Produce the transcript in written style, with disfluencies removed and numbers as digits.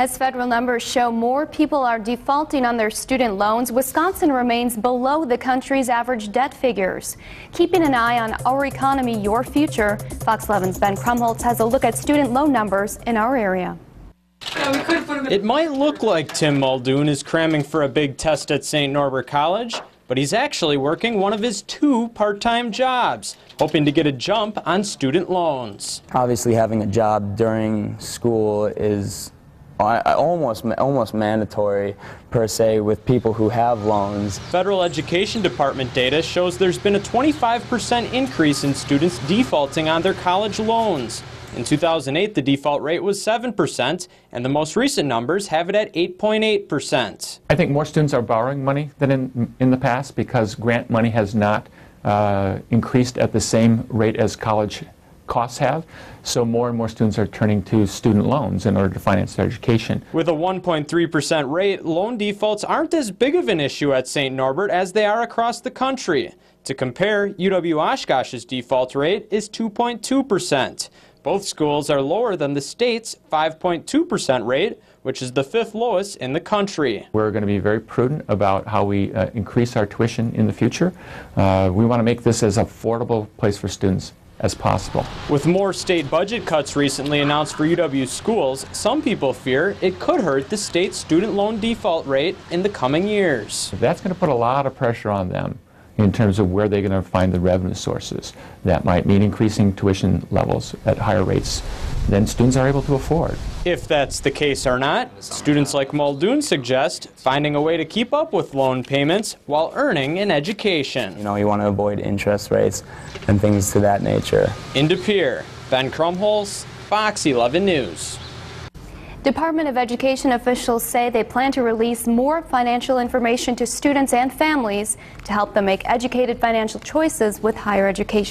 As federal numbers show more people are defaulting on their student loans, Wisconsin remains below the country's average debt figures. Keeping an eye on our economy, your future, Fox 11's Ben Krumholtz has a look at student loan numbers in our area. It might look like Tim Muldoon is cramming for a big test at St. Norbert College, but he's actually working one of his 2 part-time jobs, hoping to get a jump on student loans. Obviously, having a job during school is almost mandatory, per se, with people who have loans. Federal Education Department data shows there's been a 25% increase in students defaulting on their college loans. In 2008, the default rate was 7%, and the most recent numbers have it at 8.8%. I think more students are borrowing money than in the past because grant money has not increased at the same rate as college costs have, so more and more students are turning to student loans in order to finance their education. With a 1.3% rate, loan defaults aren't as big of an issue at St. Norbert as they are across the country. To compare, UW-Oshkosh's default rate is 2.2%. Both schools are lower than the state's 5.2% rate, which is the 5th lowest in the country. We're going to be very prudent about how we increase our tuition in the future. We want to make this as affordable place for students as possible. With more state budget cuts recently announced for UW schools, some people fear it could hurt the state's student loan default rate in the coming years. That's going to put a lot of pressure on them in terms of where they're going to find the revenue sources. That might mean increasing tuition levels at higher rates than students are able to afford. If that's the case or not, students like Muldoon suggest finding a way to keep up with loan payments while earning an education. You know, you want to avoid interest rates and things to that nature. In De Pere, Ben Krumholtz, Fox 11 News. Department of Education officials say they plan to release more financial information to students and families to help them make educated financial choices with higher education.